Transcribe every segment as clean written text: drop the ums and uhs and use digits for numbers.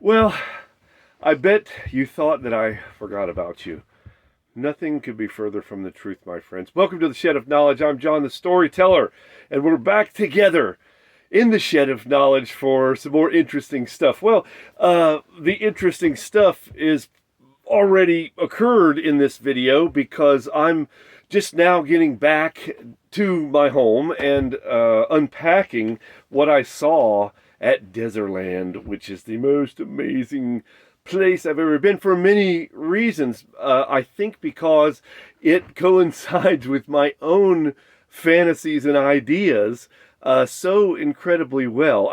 Well, I bet you thought that I forgot about you. Nothing could be further from the truth, my friends. Welcome to the Shed of Knowledge. I'm John the Storyteller, and we're back together in the Shed of Knowledge for some more interesting stuff. The interesting stuff is already occurred in this video because I'm just now getting back to my home and unpacking what I saw at Dezerland, which is the most amazing place I've ever been for many reasons. I think because it coincides with my own fantasies and ideas so incredibly well.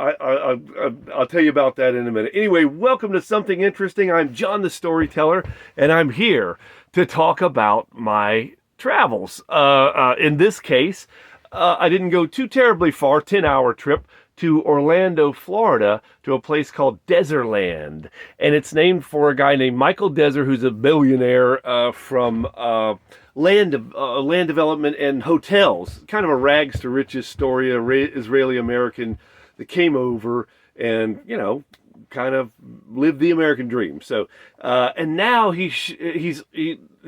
I'll tell you about that in a minute. Anyway, welcome to Something Interesting. I'm John the Storyteller, and I'm here to talk about my travels. In this case, I didn't go too terribly far, 10-hour trip to Orlando, Florida, to a place called Dezerland. And it's named for a guy named Michael Dezer, who's a billionaire from land development and hotels. Kind of a rags to riches story, a Israeli American that came over and, kind of lived the American dream. So, and now his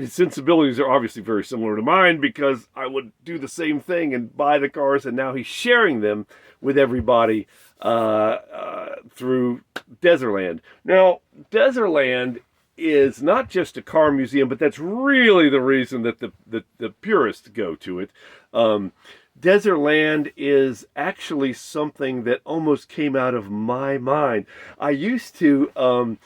sensibilities are obviously very similar to mine because I would do the same thing and buy the cars, and now he's sharing them with everybody through Dezerland. Now, Dezerland is not just a car museum, but that's really the reason that the purists go to it. Dezerland is actually something that almost came out of my mind. I used to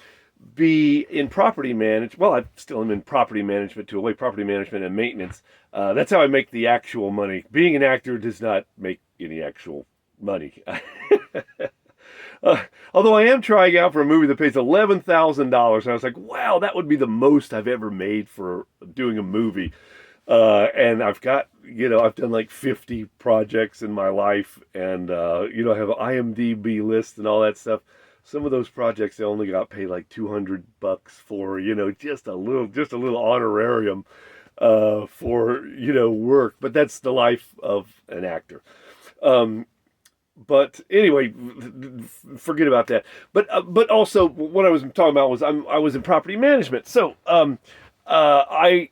be in property management. Well, I still am in property management, to a way, property management and maintenance. That's how I make the actual money. Being an actor does not make any actual money. Although I am trying out for a movie that pays $11,000, and I was like, wow, that would be the most I've ever made for doing a movie. And I've got, I've done like 50 projects in my life, and I have an IMDb list and all that stuff. Some of those projects I only got paid like $200 for, just a little honorarium for work. But that's the life of an actor. But anyway, forget about that. But also what I was talking about was I was in property management. So I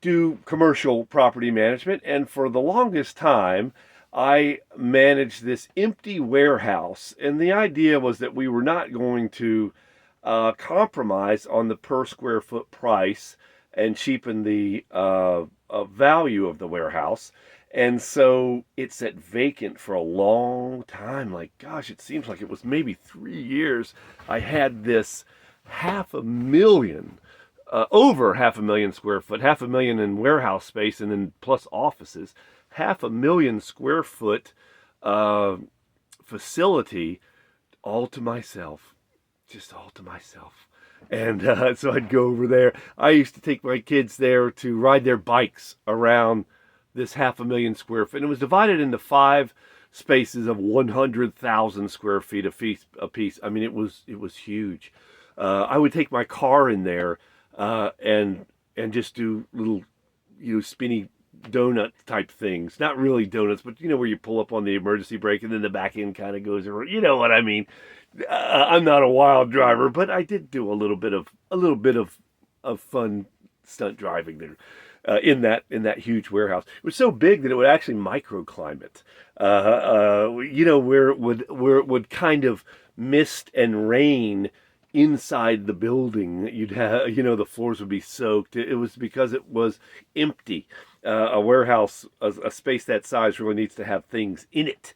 do commercial property management, and for the longest time I managed this empty warehouse, and the idea was that we were not going to compromise on the per square foot price and cheapen the value of the warehouse. And so it sat vacant for a long time. Like, gosh, it seems like it was maybe 3 years. I had this over half a million square foot, 500,000 in warehouse space, and then plus offices, 500,000 square foot facility all to myself, just all to myself. And so I'd go over there. I used to take my kids there to ride their bikes around this 500,000 square feet. And it was divided into 5 spaces of 100,000 square feet a piece. I mean, it was huge. I would take my car in there and just do little, spinny donut type things. Not really donuts, but where you pull up on the emergency brake and then the back end kind of goes around. You know what I mean? I'm not a wild driver, but I did do a little bit of fun stunt driving there. In that huge warehouse, it was so big that it would actually microclimate. Where it would kind of mist and rain inside the building. You'd have, the floors would be soaked. It was because it was empty. A warehouse, a space that size, really needs to have things in it.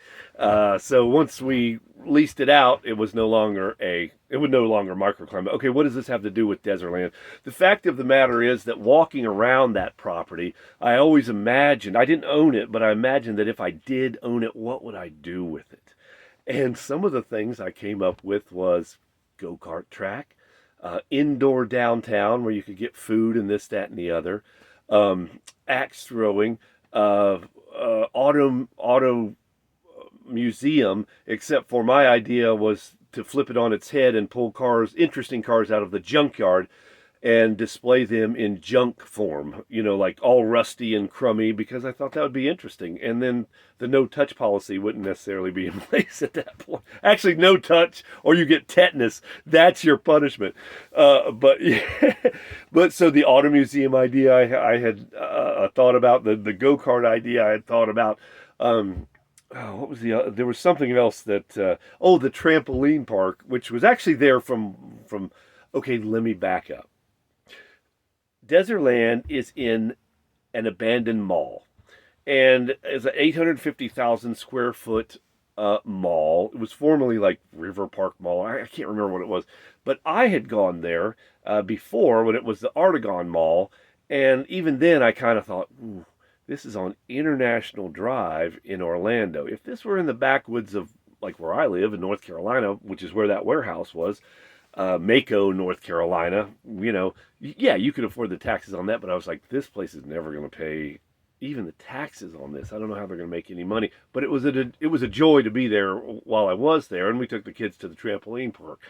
So once we leased it out, it would no longer microclimate. Okay, what does this have to do with Dezerland? The fact of the matter is that walking around that property, I always imagined, I didn't own it, but I imagined that if I did own it, what would I do with it? And some of the things I came up with was go-kart track, indoor downtown where you could get food and this, that, and the other, axe throwing, auto museum, except for my idea was to flip it on its head and pull interesting cars out of the junkyard and display them in junk form, like all rusty and crummy, because I thought that would be interesting. And then the no touch policy wouldn't necessarily be in place at that point. Actually, no touch, or you get tetanus. That's your punishment. But yeah. But so the auto museum idea I had thought about, the go-kart idea I had thought about. What was there was something else that, the trampoline park, which was actually there from, okay, let me back up. Dezerland is in an abandoned mall, and it's an 850,000 square foot mall. It was formerly like River Park Mall. I can't remember what it was, but I had gone there before when it was the Artagon Mall, and even then I kind of thought, ooh, this is on International Drive in Orlando. If this were in the backwoods of like where I live in North Carolina, which is where that warehouse was, Mako, North Carolina, yeah, you could afford the taxes on that, but I was like, this place is never going to pay even the taxes on this. I don't know how they're going to make any money, but it was a joy to be there while I was there, and we took the kids to the trampoline park.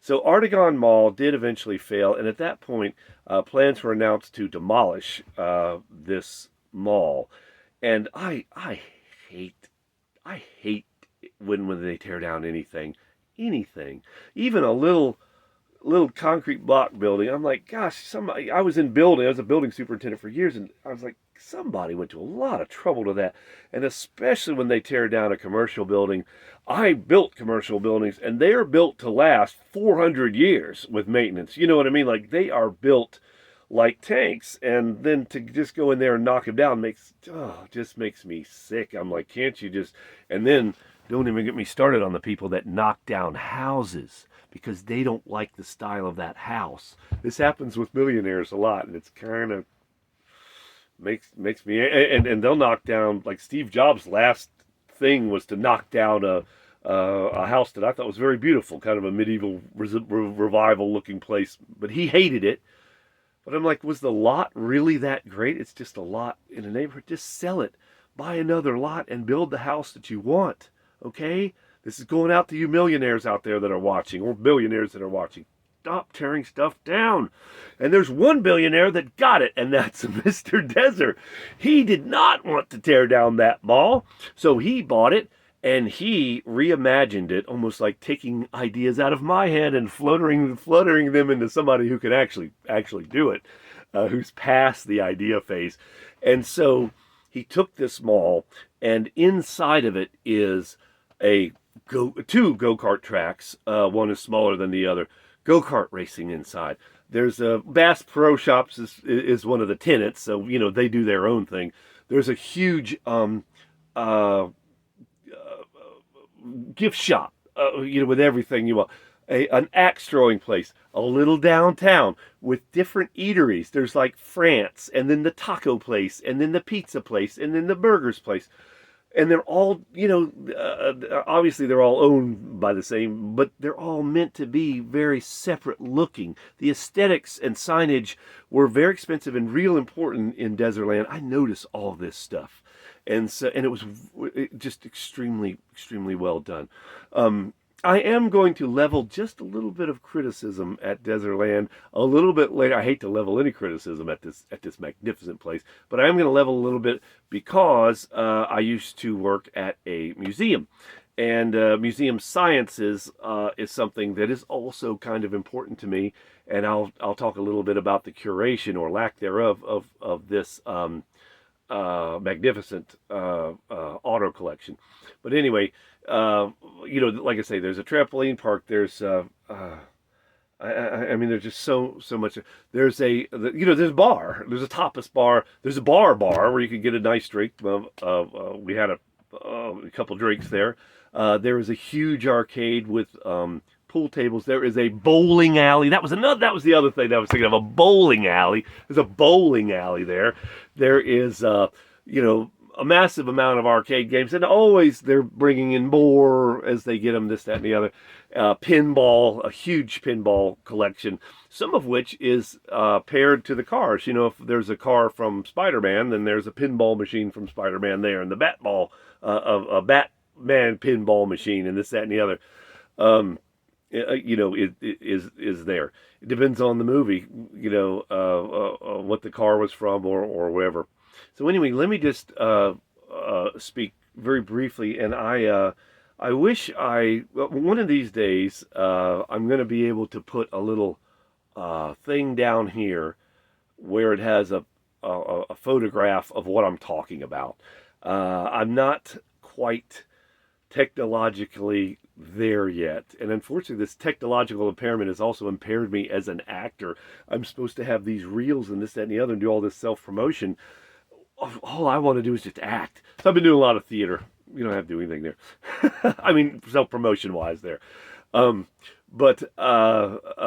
So Artagon Mall did eventually fail, and at that point, plans were announced to demolish this mall, and I hate when they tear down anything, even a little concrete block building. I'm like, gosh, I was a building superintendent for years, and I was like, somebody went to a lot of trouble to that. And especially when they tear down a commercial building. I built commercial buildings, and they're built to last 400 years with maintenance. You know what I mean? Like, they are built like tanks, and then to just go in there and knock them down just makes me sick. I'm like, can't you just... And then don't even get me started on the people that knock down houses because they don't like the style of that house. This happens with millionaires a lot, and it's kind of makes me... And they'll knock down, like Steve Jobs' last thing was to knock down a house that I thought was very beautiful, kind of a medieval revival looking place, but he hated it. But I'm like, was the lot really that great? It's just a lot in a neighborhood. Just sell it, buy another lot, and build the house that you want. Okay? This is going out to you millionaires out there that are watching, or billionaires that are watching. Stop tearing stuff down. And there's one billionaire that got it, and that's Mr. Dezer. He did not want to tear down that mall, so he bought it, and he reimagined it, almost like taking ideas out of my head and fluttering them into somebody who can actually do it, who's past the idea phase. And so he took this mall, and inside of it is two go-kart tracks. One is smaller than the other. Go-kart racing inside. There's Bass Pro Shops is one of the tenants, so they do their own thing. There's a huge gift shop, with everything you want. An axe throwing place, a little downtown with different eateries. There's like France, and then the taco place, and then the pizza place, and then the burgers place. And they're all, obviously they're all owned by the same, but they're all meant to be very separate looking. The aesthetics and signage were very expensive and real important in Dezerland. I noticed all this stuff. And it was just extremely, extremely well done. I am going to level just a little bit of criticism at Dezerland a little bit later. I hate to level any criticism at this magnificent place, but I am going to level a little bit because I used to work at a museum, and museum sciences is something that is also kind of important to me. And I'll talk a little bit about the curation or lack thereof of this magnificent auto collection. But anyway, like I say, there's a trampoline park. There's there's just so much. There's there's a bar. There's a tapas bar. There's a bar where you can get a nice drink. We had a couple drinks there. There is a huge arcade with pool tables. There is a bowling alley. That was the other thing that I was thinking of, a bowling alley. There's a bowling alley there. There is, a massive amount of arcade games, and always they're bringing in more as they get them, this, that, and the other. Pinball, a huge pinball collection, some of which is paired to the cars. If there's a car from Spider-Man, then there's a pinball machine from Spider-Man there, and the Batman pinball machine, and this, that, and the other. is there. It depends on the movie, what the car was from or whatever. So anyway, let me just speak very briefly, and I wish one of these days I'm going to be able to put a little thing down here where it has a photograph of what I'm talking about. I'm not quite technologically there yet. And unfortunately, this technological impairment has also impaired me as an actor. I'm supposed to have these reels and this, that, and the other and do all this self-promotion. All I want to do is just act. So I've been doing a lot of theater. You don't have to do anything there. I mean, self-promotion wise there. But where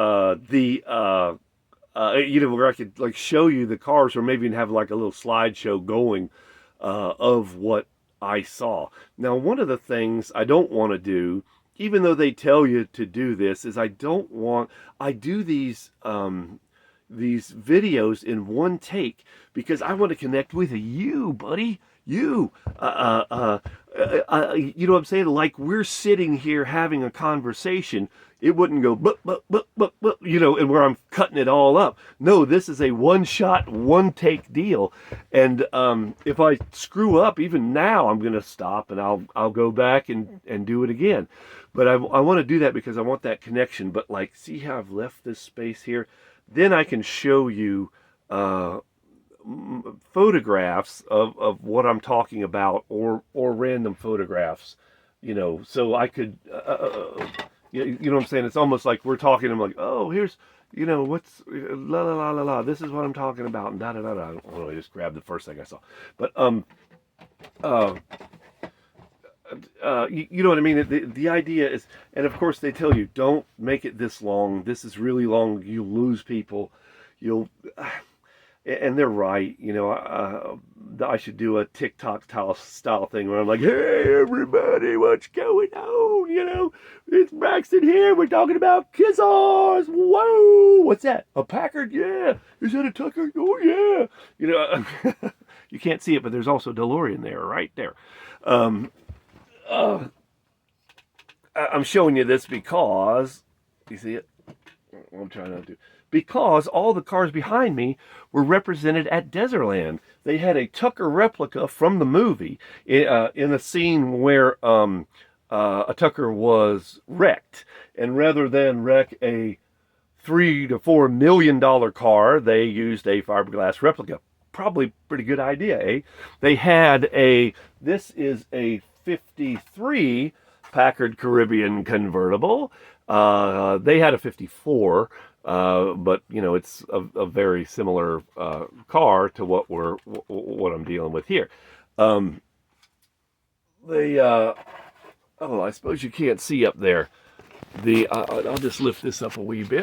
I could like show you the cars, or maybe even have like a little slideshow going of what I saw. Now, one of the things I don't want to do, even though they tell you to do this, is I do these videos in one take because I want to connect with you, buddy. You know what I'm saying? Like we're sitting here having a conversation. It wouldn't go, and where I'm cutting it all up. No, this is a one-shot, one-take deal. And if I screw up, even now, I'm going to stop and I'll go back and do it again. But I want to do that because I want that connection. But like, see how I've left this space here? Then I can show you photographs of what I'm talking about, or random photographs, so I could, you know what I'm saying? It's almost like we're talking. I'm like, oh, here's, what's la la la la la. This is what I'm talking about, and da da da da. I don't know, I just grabbed the first thing I saw, but you know what I mean? The idea is, and of course they tell you, don't make it this long. This is really long. You'll lose people. And they're right. I should do a TikTok style thing where I'm like, hey, everybody, what's going on? It's Braxton here. We're talking about Kiss-Aws. Whoa, what's that? A Packard? Yeah. Is that a Tucker? Oh, yeah. You can't see it, but there's also DeLorean there, right there. I'm showing you this because, you see it? I'm trying not to. Because all the cars behind me were represented at Dezerland. They had a Tucker replica from the movie in a scene where a Tucker was wrecked. And rather than wreck a $3 to $4 million car, they used a fiberglass replica. Probably pretty good idea, eh? They had this is a 53 Packard Caribbean convertible. They had a 54. But it's a very similar car to what I'm dealing with here. I suppose you can't see up there. I'll just lift this up a wee bit.